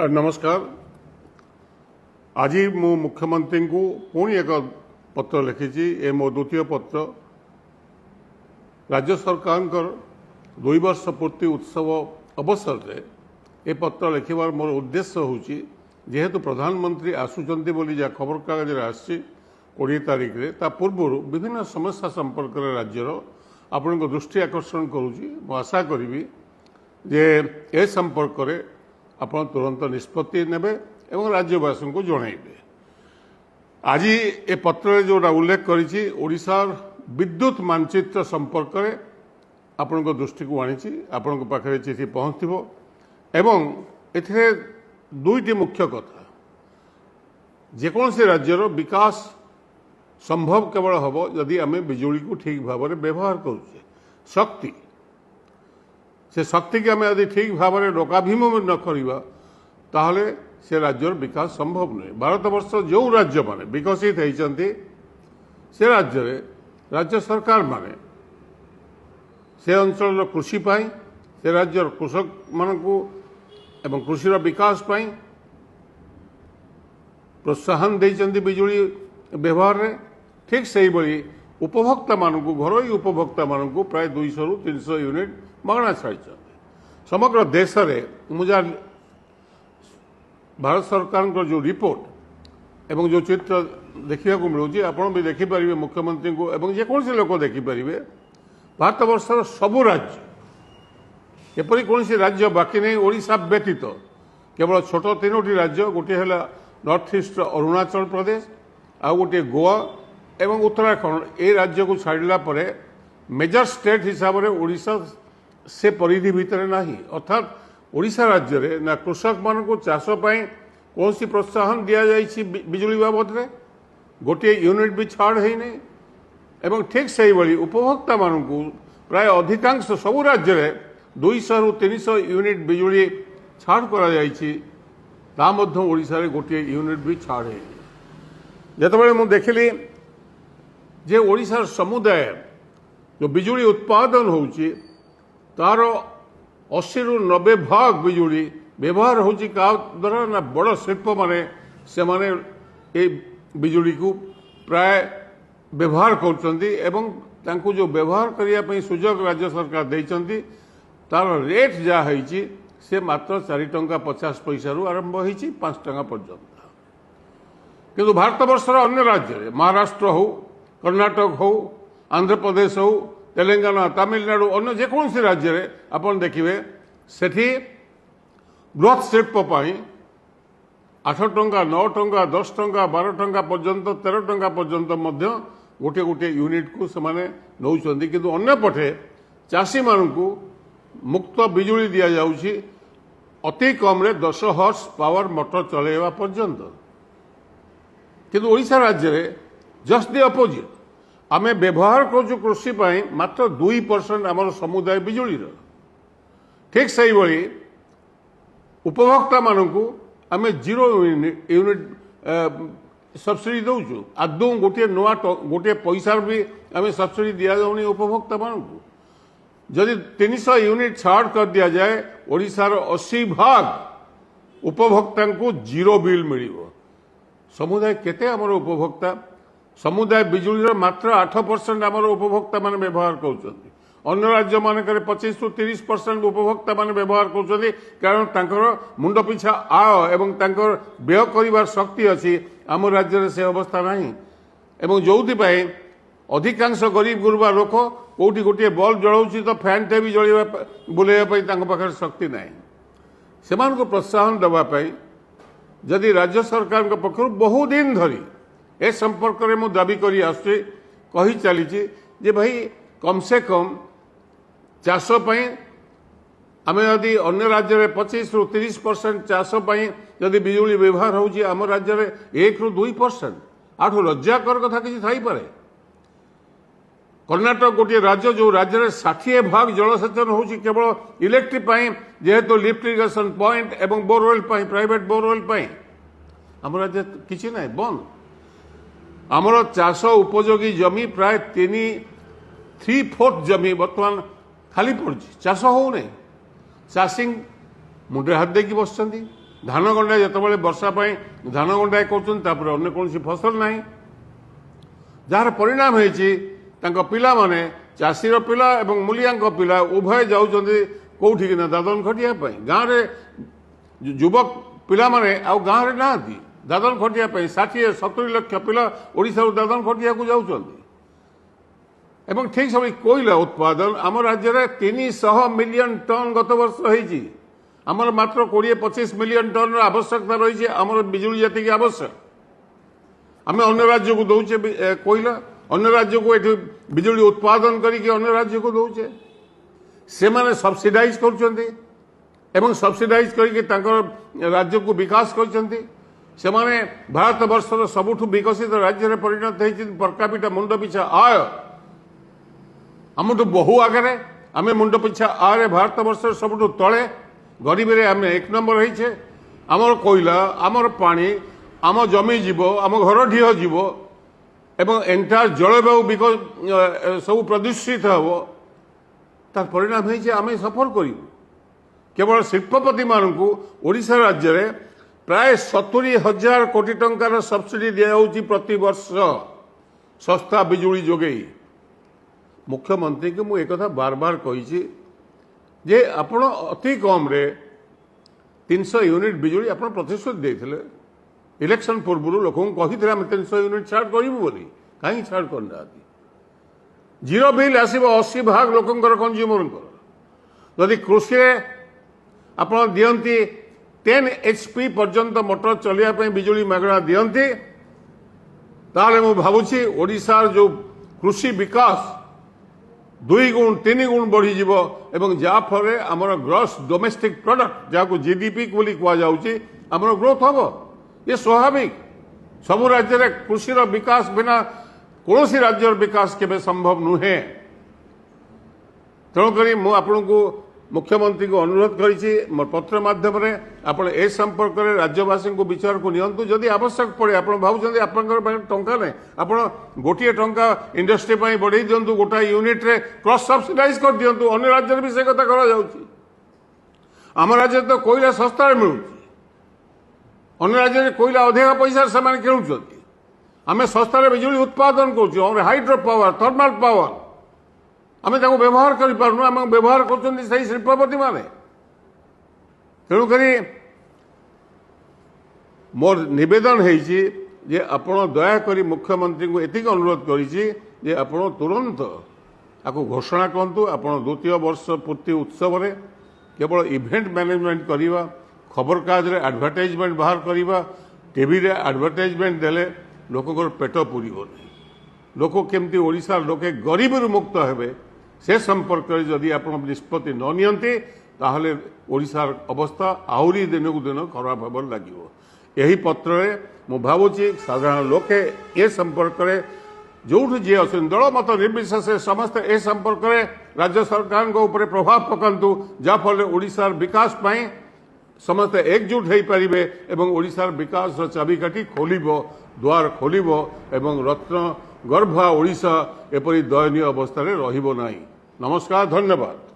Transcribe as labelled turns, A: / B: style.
A: नमस्कार। आज मु मुख्यमंत्री को पुणी एक पत्र लिखी। ए मो द्वितीय पत्र। राज्य सरकार 2 वर्ष पूर्ति उत्सव अवसर में ए पत्र लिखिबार मोर उद्देश्य होची जेहेतु प्रधानमंत्री आसुचंती बोली जा खबर कागज आसी 20 तारीख रे ता पूर्व विभिन्न समस्या संपर्क में राज्यर आपण दृष्टि आकर्षण करुँची। मु आशा करी जे ए संपर्क में आपण तुरंत निष्पत्ति नेबे एवं राज्यवासी को जनइबे। आज ए पत्र जोटा उल्लेख करिछि ओडिशार विद्युत मानचित्र संपर्क में आपण दृष्टि को आनी आपण पाखे चिठी पहुँचो एवं एथिरे दुईटी मुख्य कथा जेकोसी राज्यर विकास संभव केवल हम जदि आम बिजुली को ठीक भाव में व्यवहार करुचे। शक्ति से शक्ति की आम यदि ठीक भाव में लोकाभिमुख न करवा ताहले से राज्यर विकास संभव नुहे। भारत वर्ष जो राज्य माने विकसित होती से राज्य रे राज्य सरकार माने से अंचल कृषि पाई से राज्यर कृषक मानकु एवं कृषि विकास पाई प्रोत्साहन देइचंती बिजुली व्यवहार रे। ठीक सही भली उपभोक्ता मानकु घरोई उपभोक्ता मानकु प्राय 200 रु 300 यूनिट मागणा छाड़ी समग्र देश में मुझा भारत सरकार जो रिपोर्ट एवं जो चित्र देखा मिलूँ आपड़ भी देखिपारे मुख्यमंत्री को एवं जेकोसी लोक देखिपारे भारत वर्षर सबू राज्य एपरी कौन राज्य बाकी नहीं। ओडिशा व्यतीत केवल छोट 3टी राज्य गोटे है नॉर्थ ईस्ट अरुणाचल प्रदेश आ गोटे गोवा एवं उत्तराखंड ए राज्य को छाड़ला परे मेजर स्टेट हिसाब से ओडिशा से परिधि भितर नहीं। अर्थात ओडिशा राज्य रे ना कृषक मान को चाष कौन सी प्रोत्साहन दि जाइए बिजुली बाबद रे गोटे यूनिट भी छाड़ है नहीं एवं ठीक सही भली उपभोक्ता मान को प्राय अधिकांश सबू राज्य रे 200 रु 300 यूनिट बिजुली छाड़ करा जाइए ता मध्य ओडिशा रे गोटे यूनिट भी छाड़ है। जेतबेले मु देखिली जे ओडिशार समुदाय जो बिजुली उत्पादन होउची तार 80 रु 90 भाग बिजुली व्यवहार होची का द्वारा ना बड़ शिल्प माने से माने ए बिजुली को प्राय व्यवहार करचंती एवं तांको जो व्यवहार करिया पई सुजोग राज्य सरकार देइचंती तार रेट जा होईची से मात्र 4 टंका 50 पैसा रु आरंभ होईची 5 टंका पर्यंत। किंतु भारत वर्षर अन्य राज्य महाराष्ट्र हो कर्णाटक हो आंध्र प्रदेश हो तेलंगाना तमिलनाडु अन्य जेकोसी राज्य रे आपण देखिबे सेठी बृहत शिल्प 8 टंका 9 टंका 10 टंका 12 टंका पर्यंत 13 टंका पर्यंत मध्य गोटे गोटे यूनिट को सेमाने नौचंदी। किंतु अन्य पटे चाषी मानकु मुक्त बिजुली दिया जाउची अति कम रे 10 हॉर्स पावर मोटर चलेवा पर्यंत। किंतु ओडिशा राज्य रे जस्ट द अपोजिट आमे व्यवहार करूँ कृषि पाई मात्र 2% आमर समुदाय बिजुली। ठीक सही भली उपभोक्ता मानकु आमे 0 यूनिट सब्सिडी दौचु आदौ गोटे नुआ गोटे पैसा भी आमे सब्सिडी दिया जाउनी उपभोक्ता मानकु। जदि 300 यूनिट छाड़ कर दिया जाए ओडिशार 80 भाग उपभोक्ता को 0 बिल मिलिबो। समुदाय केते आमर उपभोक्ता समुदाय बिजुली मात्र 8% आमर उपभोक्ता मान व्यवहार कर अन्य राज्य मानक 25 रु 30% उपभोक्ता मान व्यवहार कर कारण तांकर मुंड पिछा आय एवं तांकर व्यय करिवार शक्ति अच्छी आम राज्य से अवस्था नहीं एवं जोथि अधिकांश गरीब गुरुबा लोक कौटी गोटे बल्ब जलाऊँ तो फैन टे भी जलवा बुलेवाई पाखे शक्ति ना से प्रोत्साहन देवाई जदि राज्य सरकार पक्ष बहु दिन धरी ए संपर्क में मुझे दाबी करी आसुची कही चली जे भाई कम से कम चाष आम यदि अन्य राज्य में 25 रु 30% चाष जदि बिजुली व्यवहार होउची आम राज्य में 1 रु 2% आठू लज्जाकर कथा किसी थाई पारे। कर्णाटक गोटे राज्य जो राज्य में 60 भाग जलसेचन होउची केवल इलेक्ट्रिक पाई जेहेतु लिफ्ट इरिगेशन पॉइंट एवं बोरवेल पाई प्राइवेट बोरवेल पाई आम राज्य किसी ना बंद। आमर चाष उपयोगी जमी प्राय 3/4 जमी बर्तमान खाली पड़ी चाष हो चाषी मुंडे हाथ देकी बस ଧାନ ଗଣ୍ଡା ଯେତେବେଳେ ବର୍ଷା ପାଇଁ ଧାନ ଗଣ୍ଡାଏ କରୁଛନ୍ତି ତାପରେ ଅନ୍ୟ କୌଣସି ଫସଲ ନାହିଁ, ଯାହାର ପରିଣାମ ହେଇଛି ତାଙ୍କ ପିଲାମାନେ ଚାଷୀର ପିଲା ଏବଂ ମୂଲିଆଙ୍କ ପିଲା ଉଭୟ ଯାଉଛନ୍ତି କୋଉଠିକିନା ଦାଦନ ଖଟିବା ପାଇଁ। ଗାଁରେ ଯୁବକ ପିଲାମାନେ ଆଉ ଗାଁରେ ନାହାନ୍ତି ଦାଦନ ଖଟିବା ପାଇଁ। 60-70 ଲକ୍ଷ ପିଲା ଓଡ଼ିଶାରୁ ଦାଦନ ଖଟିବାକୁ ଯାଉଛନ୍ତି। ଏବଂ ଠିକ୍ ସମୟ କୋଇଲା ଉତ୍ପାଦନ ଆମ ରାଜ୍ୟରେ 300 ମିଲିୟନ ଟନ୍ ଗତ ବର୍ଷ ହେଇଛି। ଆମର ମାତ୍ର 20-25 ମିଲିୟନ ଟନ୍ର ଆବଶ୍ୟକତା ରହିଛି ଆମର ବିଜୁଳି ଯେତିକି ଆବଶ୍ୟକ। ଆମେ ଅନ୍ୟ ରାଜ୍ୟକୁ ଦଉଛେ କୋଇଲା, ଅନ୍ୟ ରାଜ୍ୟକୁ ଏଠି ବିଜୁଳି ଉତ୍ପାଦନ କରିକି ଅନ୍ୟ ରାଜ୍ୟକୁ ଦଉଛେ। ସେମାନେ ସବସିଡାଇଜ କରୁଛନ୍ତି ଏବଂ ସବସିଡାଇଜ କରିକି ତାଙ୍କର ରାଜ୍ୟକୁ ବିକାଶ କରିଛନ୍ତି। ସେମାନେ ଭାରତ ବର୍ଷର ସବୁଠୁ ବିକଶିତ ରାଜ୍ୟରେ ପରିଣତ ହେଇଛନ୍ତି। ପର କ୍ୟାପିଟା ମୁଣ୍ଡ ପିଛା ଆୟ ଆମଠୁ ବହୁ ଆଗରେ। ଆମେ ମୁଣ୍ଡ ପିଛା ଆୟରେ ଭାରତ ବର୍ଷର ସବୁଠୁ ତଳେ, ଗରିବରେ ଆମେ 1 ନମ୍ବର ହେଇଛେ। ଆମର କୋଇଲା, ଆମର ପାଣି, ଆମ ଜମି ଯିବ, ଆମ ଘର ଢିଅ ଯିବ ଏବଂ ଏଣ୍ଟାୟାର ଜଳବାୟୁ ସବୁ ପ୍ରଦୂଷିତ ହେବ। ତାର ପରିଣାମ ହେଇଛି ଆମେ ସଫର କରିବୁ। କେବଳ ଶିଳ୍ପପତିମାନଙ୍କୁ ଓଡ଼ିଶା ରାଜ୍ୟରେ ପ୍ରାୟ 70,000 କୋଟି ଟଙ୍କାର ସବସିଡି ଦିଆଯାଉଛି ପ୍ରତିବର୍ଷ ଶସ୍ତା ବିଜୁଳି ଯୋଗେଇ। ମୁଖ୍ୟମନ୍ତ୍ରୀଙ୍କୁ ମୁଁ ଏକଥା ବାରବାର କହିଛି ଯେ ଆପଣ ଅତି କମ୍ରେ 300 ୟୁନିଟ୍ ବିଜୁଳି ଆପଣ ପ୍ରତିଶ୍ରୁତି ଦେଇଥିଲେ। ଇଲେକ୍ସନ ପୂର୍ବରୁ ଲୋକଙ୍କୁ କହିଥିଲେ ଆମେ 300 ୟୁନିଟ୍ ଛାଡ଼ କରିବୁ ବୋଲି, କାହିଁକି ଛାଡ଼ କରିନାହାନ୍ତି? ଜିରୋ ବିଲ୍ ଆସିବ 80% ଲୋକଙ୍କର କନଜ୍ୟୁମରଙ୍କର। ଯଦି କୃଷିରେ ଆପଣ ଦିଅନ୍ତି 10 HP ପର୍ଯ୍ୟନ୍ତ ମୋଟର ଚଳିବା ପାଇଁ ବିଜୁଳି ମାଗଣା ଦିଅନ୍ତି, ତାହେଲେ ମୁଁ ଭାବୁଛି ଓଡ଼ିଶାର ଯେଉଁ କୃଷି ବିକାଶ 2 ଗୁଣ 3 ଗୁଣ ବଢ଼ିଯିବ ଏବଂ ଯାହାଫଳରେ ଆମର ଗ୍ରସ୍ ଡୋମେଷ୍ଟିକ୍ ପ୍ରଡକ୍ଟ ଯାହାକୁ GDP ବୋଲି କୁହାଯାଉଛି ଆମର ଗ୍ରୋଥ ହେବ। ଏ ସ୍ୱାଭାବିକ। ସବୁ ରାଜ୍ୟରେ କୃଷିର ବିକାଶ ବିନା କୌଣସି ରାଜ୍ୟର ବିକାଶ କେବେ ସମ୍ଭବ ନୁହେଁ। ତେଣୁକରି ମୁଁ ଆପଣଙ୍କୁ ମୁଖ୍ୟମନ୍ତ୍ରୀଙ୍କୁ ଅନୁରୋଧ କରିଛି ମୋ ପତ୍ର ମାଧ୍ୟମରେ ଆପଣ ଏ ସମ୍ପର୍କରେ ରାଜ୍ୟବାସୀଙ୍କୁ ବିଚାରକୁ ନିଅନ୍ତୁ। ଯଦି ଆବଶ୍ୟକ ପଡ଼େ, ଆପଣ ଭାବୁଛନ୍ତି ଆପଣଙ୍କର ପାଖରେ ଟଙ୍କା ନାହିଁ, ଆପଣ ଗୋଟିଏ ଟଙ୍କା ଇଣ୍ଡଷ୍ଟ୍ରି ପାଇଁ ବଢ଼େଇ ଦିଅନ୍ତୁ, ଗୋଟାଏ ୟୁନିଟ୍ରେ କ୍ରସ୍ ସବସିଡାଇଜ କରିଦିଅନ୍ତୁ। ଅନ୍ୟ ରାଜ୍ୟରେ ବି ସେ କଥା କରାଯାଉଛି। ଆମ ରାଜ୍ୟରେ ତ କୋଇଲା ଶସ୍ତାରେ ମିଳୁଛି, ଅନ୍ୟ ରାଜ୍ୟରେ କୋଇଲା ଅଧିକା ପଇସାରେ ସେମାନେ କିଣୁଛନ୍ତି। ଆମେ ଶସ୍ତାରେ ବିଜୁଳି ଉତ୍ପାଦନ କରୁଛୁ। ଆମର ହାଇଡ୍ରୋ ପାୱାର, ଥର୍ମାଲ ପାୱାର ଆମେ ତାକୁ ବ୍ୟବହାର କରିପାରୁନୁ, ଆମେ ବ୍ୟବହାର କରୁଛନ୍ତି ସେହି ଶିଳ୍ପପତିମାନେ। ତେଣୁକରି ମୋର ନିବେଦନ ହେଇଛି ଯେ ଆପଣ ଦୟାକରି ମୁଖ୍ୟମନ୍ତ୍ରୀଙ୍କୁ ଏତିକି ଅନୁରୋଧ କରିଛି ଯେ ଆପଣ ତୁରନ୍ତ ଆକୁ ଘୋଷଣା କରନ୍ତୁ। ଆପଣ 2ୟ ବର୍ଷ ପୂର୍ତ୍ତି ଉତ୍ସବରେ କେବଳ ଇଭେଣ୍ଟ ମ୍ୟାନେଜମେଣ୍ଟ କରିବା, ଖବରକାଗଜରେ ଆଡଭର୍ଟାଇଜମେଣ୍ଟ ବାହାର କରିବା, ଟିଭିରେ ଆଡଭର୍ଟାଇଜମେଣ୍ଟ ଦେଲେ ଲୋକଙ୍କର ପେଟ ପୁରିବନି। ଲୋକ କେମିତି ଓଡ଼ିଶାର ଲୋକେ ଗରିବରୁ ମୁକ୍ତ ହେବେ ସେ ସମ୍ପର୍କରେ ଯଦି ଆପଣ ନିଷ୍ପତ୍ତି ନ ନିଅନ୍ତି ତାହେଲେ ଓଡ଼ିଶାର ଅବସ୍ଥା ଆହୁରି ଦିନକୁ ଦିନ ଖରାପ ହେବାର ଲାଗିବ। ଏହି ପତ୍ରରେ ମୁଁ ଭାବୁଛି ସାଧାରଣ ଲୋକେ ଏ ସମ୍ପର୍କରେ ଯେଉଁଠି ଯିଏ ଅଛନ୍ତି ଦଳମତ ନିର୍ବିଶେଷରେ ସମସ୍ତେ ଏ ସମ୍ପର୍କରେ ରାଜ୍ୟ ସରକାରଙ୍କ ଉପରେ ପ୍ରଭାବ ପକାନ୍ତୁ, ଯାହାଫଳରେ ଓଡ଼ିଶାର ବିକାଶ ପାଇଁ ସମସ୍ତେ ଏକଜୁଟ ହୋଇପାରିବେ ଏବଂ ଓଡ଼ିଶାର ବିକାଶର ଚାବିକାଠି ଖୋଲିବ, ଦ୍ୱାର ଖୋଲିବ ଏବଂ ରତ୍ନ ଗର୍ଭା ଓଡ଼ିଶା ଏପରି ଦୟନୀୟ ଅବସ୍ଥାରେ ରହିବ ନାହିଁ। ନମସ୍କାର, ଧନ୍ୟବାଦ।